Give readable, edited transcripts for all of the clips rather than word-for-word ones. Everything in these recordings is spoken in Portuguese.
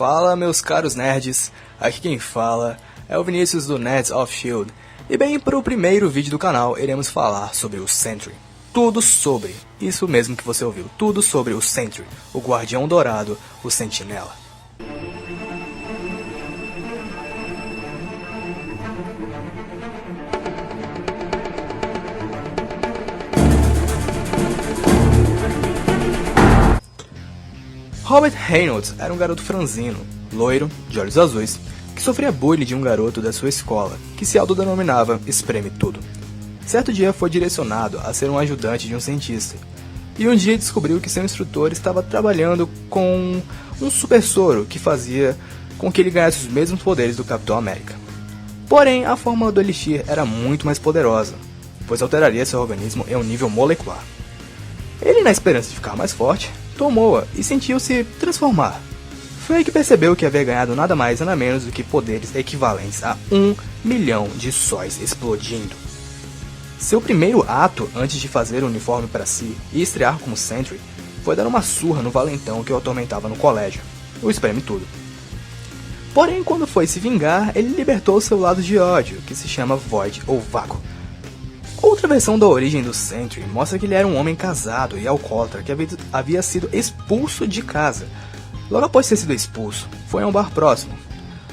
Fala, meus caros nerds, aqui quem fala é o Vinícius do Nerds of Shield. E bem, para o primeiro vídeo do canal, iremos falar sobre o Sentry. Tudo sobre, isso mesmo que você ouviu, tudo sobre o Sentry, o Guardião Dourado, o Sentinela. Robert Reynolds era um garoto franzino, loiro, de olhos azuis, que sofria bullying de um garoto da sua escola, que se autodenominava Espreme Tudo. Certo dia foi direcionado a ser um ajudante de um cientista, e um dia descobriu que seu instrutor estava trabalhando com um super soro que fazia com que ele ganhasse os mesmos poderes do Capitão América. Porém, a fórmula do Elixir era muito mais poderosa, pois alteraria seu organismo em um nível molecular. Ele, na esperança de ficar mais forte, tomou-a e sentiu-se transformar. Foi aí que percebeu que havia ganhado nada mais nada menos do que poderes equivalentes a 1 milhão de sóis explodindo. Seu primeiro ato antes de fazer o uniforme para si e estrear como Sentry foi dar uma surra no valentão que o atormentava no colégio, o Espreme Tudo. Porém, quando foi se vingar, ele libertou seu lado de ódio, que se chama Void ou Vácuo. Outra versão da origem do Sentry mostra que ele era um homem casado e alcoólatra que havia sido expulso de casa. Logo após ter sido expulso, foi a um bar próximo,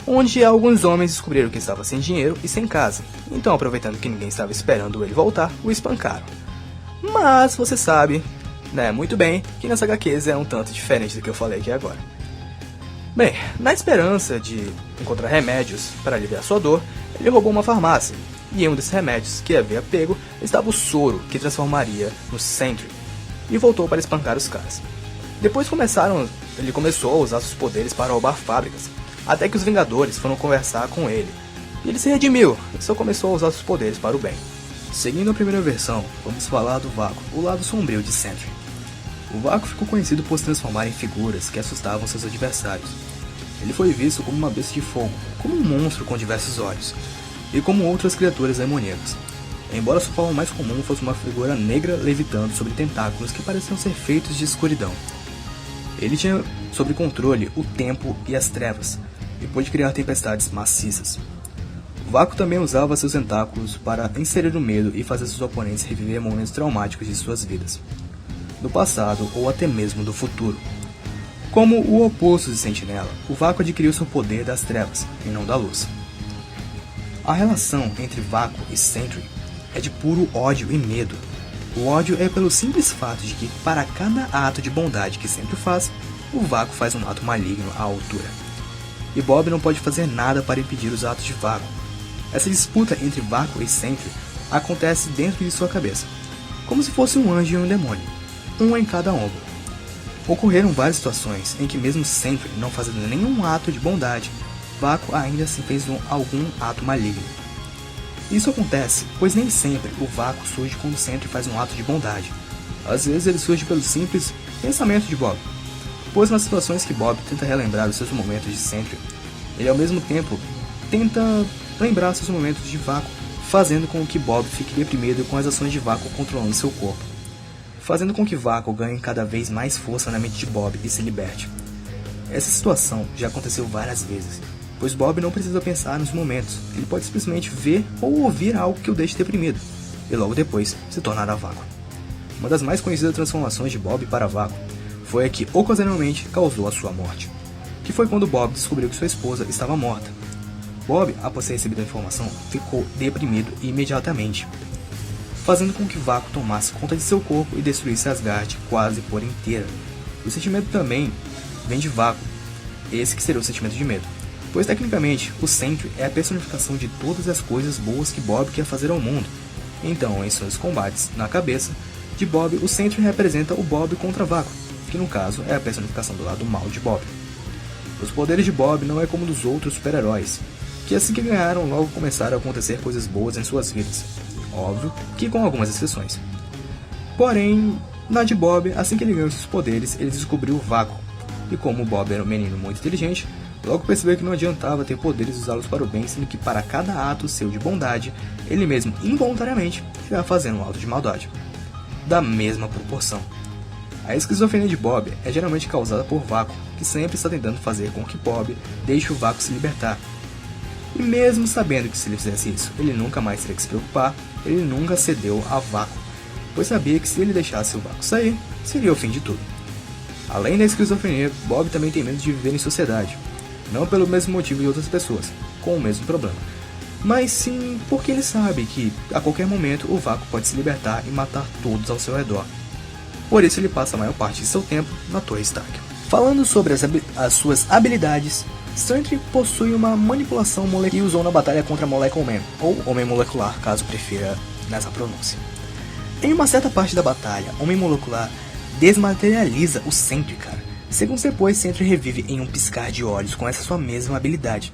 onde alguns homens descobriram que estava sem dinheiro e sem casa. Então, aproveitando que ninguém estava esperando ele voltar, o espancaram. Mas você sabe, muito bem, que nessa HQs é um tanto diferente do que eu falei aqui agora. Bem, na esperança de encontrar remédios para aliviar sua dor, ele roubou uma farmácia. E em um desses remédios que havia pego estava o soro que transformaria no Sentry, e voltou para espancar os caras. Depois ele começou a usar seus poderes para roubar fábricas, até que os Vingadores foram conversar com ele. E ele se redimiu e só começou a usar seus poderes para o bem. Seguindo a primeira versão, vamos falar do Vácuo, o lado sombrio de Sentry. O Vácuo ficou conhecido por se transformar em figuras que assustavam seus adversários. Ele foi visto como uma besta de fogo, como um monstro com diversos olhos, e como outras criaturas demoníacas. Embora sua forma mais comum fosse uma figura negra levitando sobre tentáculos que pareciam ser feitos de escuridão. Ele tinha sob controle o tempo e as trevas, e pôde criar tempestades maciças. O Vácuo também usava seus tentáculos para inserir o medo e fazer seus oponentes reviver momentos traumáticos de suas vidas, do passado ou até mesmo do futuro. Como o oposto de Sentinela, o Vácuo adquiriu seu poder das trevas, e não da luz. A relação entre Vácuo e Sentry é de puro ódio e medo. O ódio é pelo simples fato de que, para cada ato de bondade que Sentry faz, o Vácuo faz um ato maligno à altura. E Bob não pode fazer nada para impedir os atos de Vácuo. Essa disputa entre Vácuo e Sentry acontece dentro de sua cabeça, como se fosse um anjo e um demônio, um em cada ombro. Ocorreram várias situações em que, mesmo Sentry não fazendo nenhum ato de bondade, Vácuo ainda assim fez algum ato maligno. Isso acontece, pois nem sempre o Vácuo surge quando Sentry faz um ato de bondade. Às vezes ele surge pelo simples pensamento de Bob, pois nas situações que Bob tenta relembrar os seus momentos de Sentry, ele ao mesmo tempo tenta lembrar seus momentos de Vácuo, fazendo com que Bob fique deprimido com as ações de Vácuo controlando seu corpo, fazendo com que Vácuo ganhe cada vez mais força na mente de Bob e se liberte. Essa situação já aconteceu várias vezes, pois Bob não precisa pensar nos momentos, ele pode simplesmente ver ou ouvir algo que o deixe deprimido, e logo depois se tornará Vácuo. Uma das mais conhecidas transformações de Bob para Vácuo foi a que ocasionalmente causou a sua morte, que foi quando Bob descobriu que sua esposa estava morta. Bob, após ter recebido a informação, ficou deprimido imediatamente, fazendo com que Vácuo tomasse conta de seu corpo e destruísse Asgard quase por inteira. O sentimento também vem de Vácuo, esse que seria o sentimento de medo, pois tecnicamente o Sentry é a personificação de todas as coisas boas que Bob quer fazer ao mundo. Então, em seus combates na cabeça de Bob, o Sentry representa o Bob contra Vácuo, que no caso é a personificação do lado mal de Bob. Os poderes de Bob não é como dos outros super-heróis, que assim que ganharam logo começaram a acontecer coisas boas em suas vidas. Óbvio que com algumas exceções. Porém, na de Bob, assim que ele ganhou seus poderes, ele descobriu o Vácuo, e como Bob era um menino muito inteligente, logo percebeu que não adiantava ter poderes e usá-los para o bem, sendo que para cada ato seu de bondade, ele mesmo involuntariamente ia fazendo um ato de maldade, da mesma proporção. A esquizofrenia de Bob é geralmente causada por vácuo, que sempre está tentando fazer com que Bob deixe o vácuo se libertar. E mesmo sabendo que se ele fizesse isso, ele nunca mais teria que se preocupar, ele nunca cedeu a vácuo, pois sabia que se ele deixasse o vácuo sair, seria o fim de tudo. Além da esquizofrenia, Bob também tem medo de viver em sociedade, não pelo mesmo motivo de outras pessoas, com o mesmo problema, mas sim porque ele sabe que, a qualquer momento, o vácuo pode se libertar e matar todos ao seu redor. Por isso ele passa a maior parte de seu tempo na Torre Stark. Falando sobre as suas habilidades, Sentry possui uma manipulação molecular que usou na batalha contra Molecule Man, ou Homem Molecular, caso prefira nessa pronúncia. Em uma certa parte da batalha, Homem Molecular desmaterializa o Sentry, cara. Segundos depois, Sentry revive em um piscar de olhos com essa sua mesma habilidade.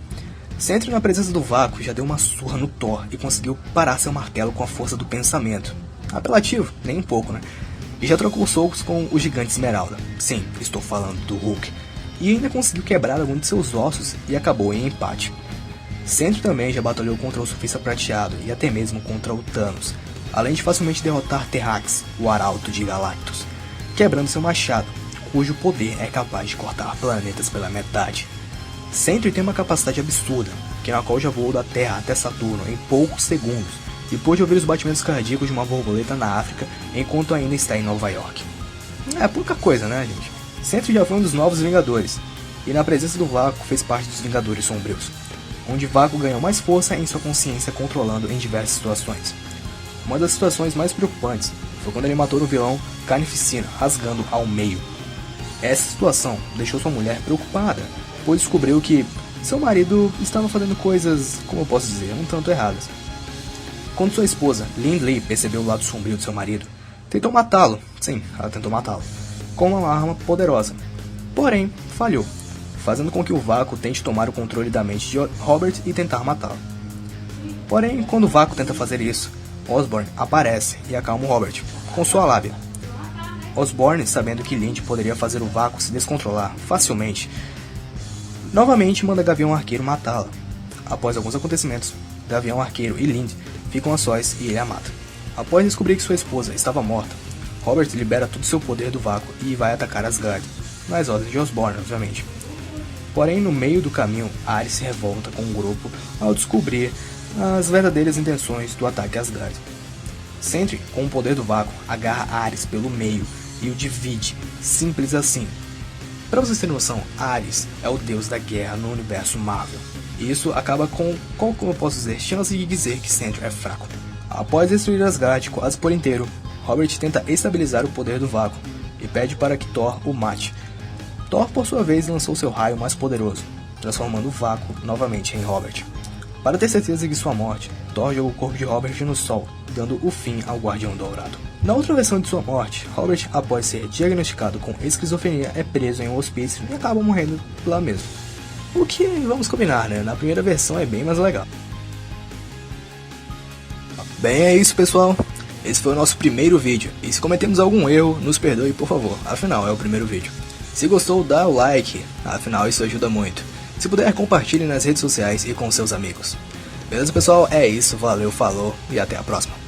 Sentry, na presença do vácuo, já deu uma surra no Thor e conseguiu parar seu martelo com a força do pensamento. Apelativo, nem um pouco, né? E já trocou socos com o Gigante Esmeralda. Sim, estou falando do Hulk. E ainda conseguiu quebrar alguns de seus ossos e acabou em empate. Sentry também já batalhou contra o Surfista Prateado e até mesmo contra o Thanos, além de facilmente derrotar Terrax, o Arauto de Galactus, quebrando seu machado, cujo poder é capaz de cortar planetas pela metade. Sentry tem uma capacidade absurda, que na qual já voou da Terra até Saturno em poucos segundos, e pôde ouvir os batimentos cardíacos de uma borboleta na África enquanto ainda está em Nova York. É pouca coisa, né, gente? Sentry já foi um dos novos Vingadores, e na presença do Vácuo fez parte dos Vingadores Sombrios, onde Vácuo ganhou mais força em sua consciência controlando em diversas situações. Uma das situações mais preocupantes foi quando ele matou o vilão Carnificina, rasgando ao meio. Essa situação deixou sua mulher preocupada, pois descobriu que seu marido estava fazendo coisas, como eu posso dizer, um tanto erradas. Quando sua esposa, Lindley, percebeu o lado sombrio de seu marido, tentou matá-lo, sim, ela tentou matá-lo, com uma arma poderosa. Porém, falhou, fazendo com que o Vácuo tente tomar o controle da mente de Robert e tentar matá-lo. Porém, quando o Vácuo tenta fazer isso, Osborn aparece e acalma o Robert, com sua lábia. Osborn, sabendo que Lind poderia fazer o Vácuo se descontrolar facilmente, novamente manda Gavião Arqueiro matá-la. Após alguns acontecimentos, Gavião Arqueiro e Lind ficam a sós e ele a mata. Após descobrir que sua esposa estava morta, Robert libera todo seu poder do vácuo e vai atacar Asgard, nas ordens de Osborn, obviamente. Porém, no meio do caminho, Ares se revolta com o grupo ao descobrir as verdadeiras intenções do ataque a Asgard. Sentry, com o poder do vácuo, agarra Ares pelo meio e o divide, simples assim. Para vocês terem noção, Ares é o deus da guerra no universo Marvel. E isso acaba com, como eu posso dizer, chance de dizer que Sentry é fraco. Após destruir Asgard quase por inteiro, Robert tenta estabilizar o poder do vácuo e pede para que Thor o mate. Thor, por sua vez, lançou seu raio mais poderoso, transformando o vácuo novamente em Robert. Para ter certeza de sua morte, Thor joga o corpo de Robert no sol, dando o fim ao Guardião Dourado. Na outra versão de sua morte, Robert, após ser diagnosticado com esquizofrenia, é preso em um hospício e acaba morrendo lá mesmo. O que, vamos combinar, né? Na primeira versão é bem mais legal. Bem, é isso, pessoal. Esse foi o nosso primeiro vídeo. E se cometemos algum erro, nos perdoe, por favor. Afinal, é o primeiro vídeo. Se gostou, dá o like. Afinal, isso ajuda muito. Se puder, compartilhe nas redes sociais e com seus amigos. Beleza, pessoal? É isso. Valeu, falou e até a próxima.